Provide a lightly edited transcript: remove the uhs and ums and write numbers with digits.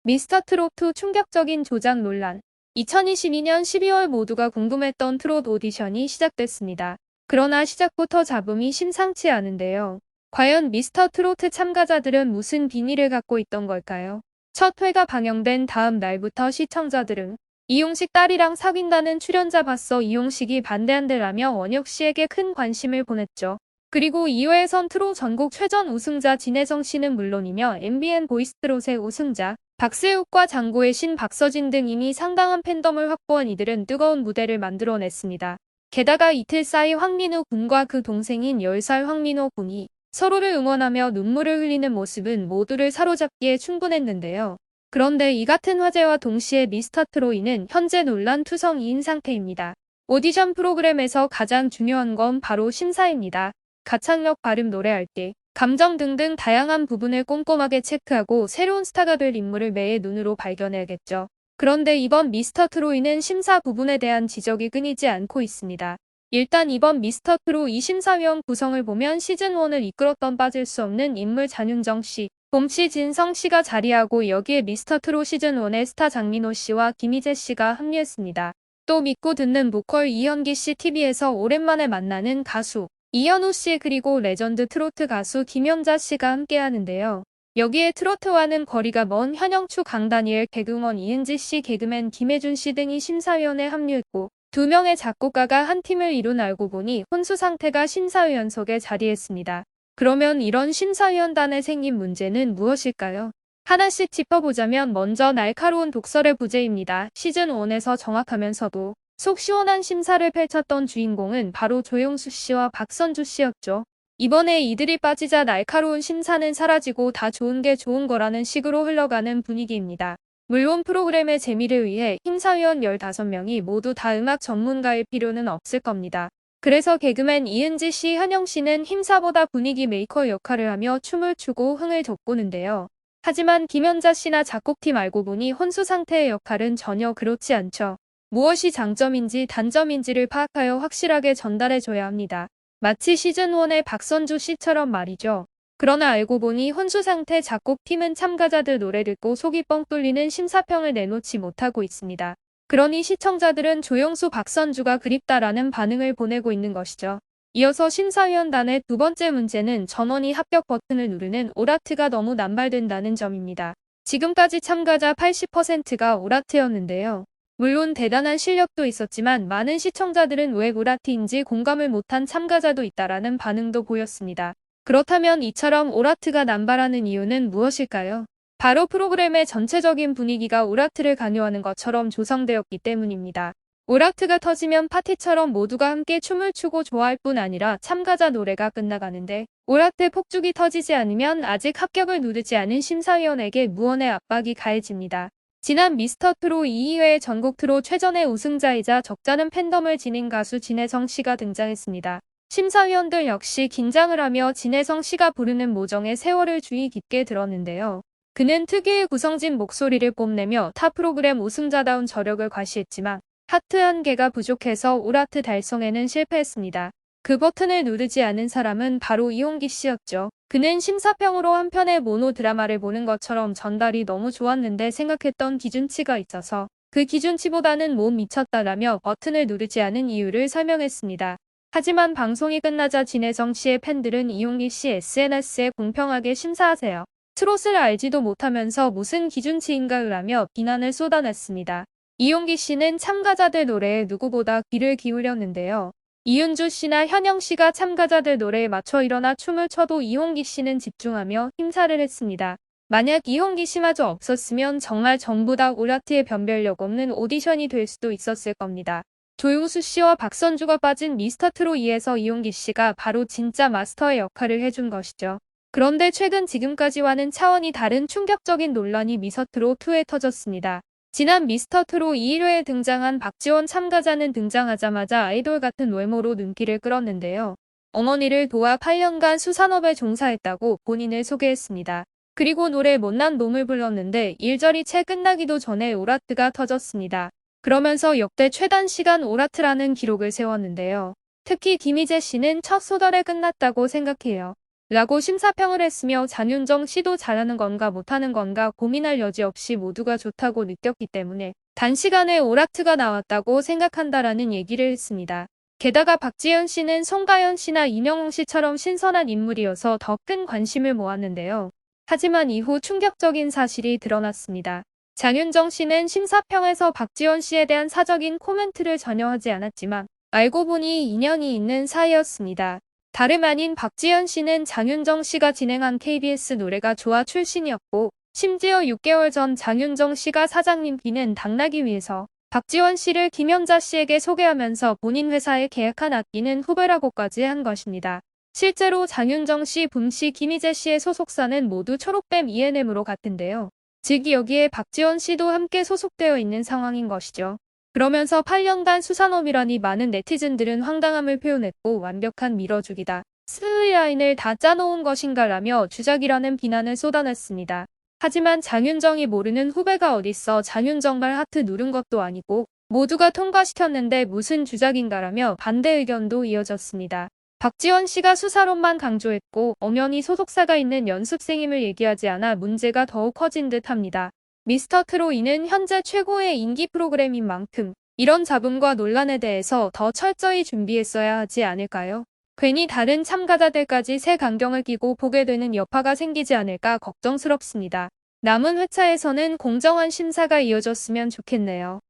미스터트롯2 충격적인 조작 논란. 2022년 12월 모두가 궁금했던 트롯 오디션이 시작됐습니다. 그러나 시작부터 잡음이 심상치 않은데요. 과연 미스터트롯 참가자들은 무슨 비밀을 갖고 있던 걸까요? 첫 회가 방영된 다음 날부터 시청자들은 이용식 딸이랑 사귄다는 출연자 봤어 이용식이 반대한대라며 원혁 씨에게 큰 관심을 보냈죠. 그리고 2회에선 트롯 전국 최전 우승자 진혜성 씨는 물론이며 MBN 보이스트롯의 우승자 박세욱과 장고의 신 박서진 등 이미 상당한 팬덤을 확보한 이들은 뜨거운 무대를 만들어냈습니다. 게다가 이틀 사이 황민우 군과 그 동생인 10살 황민호 군이 서로를 응원하며 눈물을 흘리는 모습은 모두를 사로잡기에 충분했는데요. 그런데 이 같은 화제와 동시에 미스터트롯이는 현재 논란투성이인 상태입니다. 오디션 프로그램에서 가장 중요한 건 바로 심사입니다. 가창력, 발음, 노래할 때 감정 등등 다양한 부분을 꼼꼼하게 체크하고 새로운 스타가 될 인물을 매의 눈으로 발견해야겠죠. 그런데 이번 미스터트롯이는 심사 부분에 대한 지적이 끊이지 않고 있습니다. 일단 이번 미스터트롯 이 심사위원 구성을 보면 시즌1을 이끌었던 빠질 수 없는 인물 잔윤정 씨, 봄씨, 진성 씨가 자리하고 여기에 미스터트롯 시즌1의 스타 장민호 씨와 김희재 씨가 합류했습니다. 또 믿고 듣는 보컬 이현기 씨, TV에서 오랜만에 만나는 가수 이현우 씨, 그리고 레전드 트로트 가수 김연자 씨가 함께하는데요. 여기에 트로트와는 거리가 먼 현영추, 강다니엘, 개그우먼 이은지 씨, 개그맨 김혜준 씨 등이 심사위원에 합류했고 2명의 작곡가가 한 팀을 이룬. 알고 보니 혼수 상태가 심사위원석에 자리했습니다. 그러면 이런 심사위원단에 생긴 문제는 무엇일까요? 하나씩 짚어보자면 먼저 날카로운 독설의 부재입니다. 시즌1에서 정확하면서도 속 시원한 심사를 펼쳤던 주인공은 바로 조용수 씨와 박선주 씨였죠. 이번에 이들이 빠지자 날카로운 심사는 사라지고 다 좋은 게 좋은 거라는 식으로 흘러가는 분위기입니다. 물론 프로그램의 재미를 위해 심사위원 15명이 모두 다 음악 전문가일 필요는 없을 겁니다. 그래서 개그맨 이은지 씨, 현영 씨는 심사보다 분위기 메이커 역할을 하며 춤을 추고 흥을 돋구는데요. 하지만 김연자 씨나 작곡팀 알고 보니 혼수 상태의 역할은 전혀 그렇지 않죠. 무엇이 장점인지 단점인지를 파악하여 확실하게 전달해줘야 합니다. 마치 시즌1의 박선주 씨처럼 말이죠. 그러나 알고 보니 혼수 상태 작곡팀은 참가자들 노래 듣고 속이 뻥 뚫리는 심사평을 내놓지 못하고 있습니다. 그러니 시청자들은 조용수, 박선주가 그립다라는 반응을 보내고 있는 것이죠. 이어서 심사위원단의 두 번째 문제는 전원이 합격 버튼을 누르는 오라트가 너무 남발된다는 점입니다. 지금까지 참가자 80%가 오라트였는데요. 물론 대단한 실력도 있었지만 많은 시청자들은 왜 오라트인지 공감을 못한 참가자도 있다라는 반응도 보였습니다. 그렇다면 이처럼 오라트가 남발하는 이유는 무엇일까요? 바로 프로그램의 전체적인 분위기가 오라트를 강요하는 것처럼 조성되었기 때문입니다. 오라트가 터지면 파티처럼 모두가 함께 춤을 추고 좋아할 뿐 아니라 참가자 노래가 끝나가는데 오라트 폭죽이 터지지 않으면 아직 합격을 누르지 않은 심사위원에게 무언의 압박이 가해집니다. 지난 미스터트롯 2회 전국 트롯 최전의 우승자이자 적잖은 팬덤을 지닌 가수 진혜성 씨가 등장했습니다. 심사위원들 역시 긴장을 하며 진혜성 씨가 부르는 모정의 세월을 주의 깊게 들었는데요. 그는 특유의 구성진 목소리를 뽐내며 타 프로그램 우승자다운 저력을 과시했지만 하트 한 개가 부족해서 오라트 달성에는 실패했습니다. 그 버튼을 누르지 않은 사람은 바로 이용기 씨였죠. 그는 심사평으로 한편의 모노 드라마를 보는 것처럼 전달이 너무 좋았는데 생각했던 기준치가 있어서 그 기준치보다는 못 미쳤다라며 버튼을 누르지 않은 이유를 설명했습니다. 하지만 방송이 끝나자 진혜성 씨의 팬들은 이용기 씨 SNS에 공평하게 심사하세요. 트롯을 알지도 못하면서 무슨 기준치인가를 하며 비난을 쏟아냈습니다. 이용기 씨는 참가자들 노래에 누구보다 귀를 기울였는데요. 이윤주 씨나 현영 씨가 참가자들 노래에 맞춰 일어나 춤을 춰도 이용기 씨는 집중하며 심사를 했습니다. 만약 이용기 씨마저 없었으면 정말 전부 다 오라트의 변별력 없는 오디션이 될 수도 있었을 겁니다. 조용수 씨와 박선주가 빠진 미스터트롯 2에서 이용기 씨가 바로 진짜 마스터의 역할을 해준 것이죠. 그런데 최근 지금까지와는 차원이 다른 충격적인 논란이 미스터트롯 2에 터졌습니다. 지난 미스터트롯 1회에 등장한 박지원 참가자는 등장하자마자 아이돌 같은 외모로 눈길을 끌었는데요. 어머니를 도와 8년간 수산업에 종사했다고 본인을 소개했습니다. 그리고 노래 못난 놈을 불렀는데 일절이 채 끝나기도 전에 오라트가 터졌습니다. 그러면서 역대 최단 시간 오라트라는 기록을 세웠는데요. 특히 김희재 씨는 첫 소절에 끝났다고 생각해요. 라고 심사평을 했으며 장윤정 씨도 잘하는 건가 못하는 건가 고민할 여지 없이 모두가 좋다고 느꼈기 때문에 단시간에 오락트가 나왔다고 생각한다라는 얘기를 했습니다. 게다가 박지현 씨는 송가연 씨나 임영웅 씨처럼 신선한 인물이어서 더 큰 관심을 모았는데요. 하지만 이후 충격적인 사실이 드러났습니다. 장윤정 씨는 심사평에서 박지원 씨에 대한 사적인 코멘트를 전혀 하지 않았지만 알고 보니 인연이 있는 사이였습니다. 다름 아닌 박지현 씨는 장윤정 씨가 진행한 KBS 노래가 좋아 출신이었고 심지어 6개월 전 장윤정 씨가 사장님 비는 당나기 위해서 박지원 씨를 김연자 씨에게 소개하면서 본인 회사에 계약한 악기는 후배라고까지 한 것입니다. 실제로 장윤정 씨, 붐씨, 김희재 씨의 소속사는 모두 초록뱀 E&M으로 같은데요. 즉 여기에 박지원 씨도 함께 소속되어 있는 상황인 것이죠. 그러면서 8년간 수산업이라니 많은 네티즌들은 황당함을 표현했고 완벽한 밀어주기다. 스토리라인을 다 짜놓은 것인가 라며 주작이라는 비난을 쏟아냈습니다. 하지만 장윤정이 모르는 후배가 어딨어. 장윤정 말 하트 누른 것도 아니고 모두가 통과시켰는데 무슨 주작인가라며 반대 의견도 이어졌습니다. 박지원 씨가 수사론만 강조했고 엄연히 소속사가 있는 연습생임을 얘기하지 않아 문제가 더욱 커진 듯합니다. 미스터트롯2는 현재 최고의 인기 프로그램인 만큼 이런 잡음과 논란에 대해서 더 철저히 준비했어야 하지 않을까요? 괜히 다른 참가자들까지 새 강경을 끼고 보게 되는 여파가 생기지 않을까 걱정스럽습니다. 남은 회차에서는 공정한 심사가 이어졌으면 좋겠네요.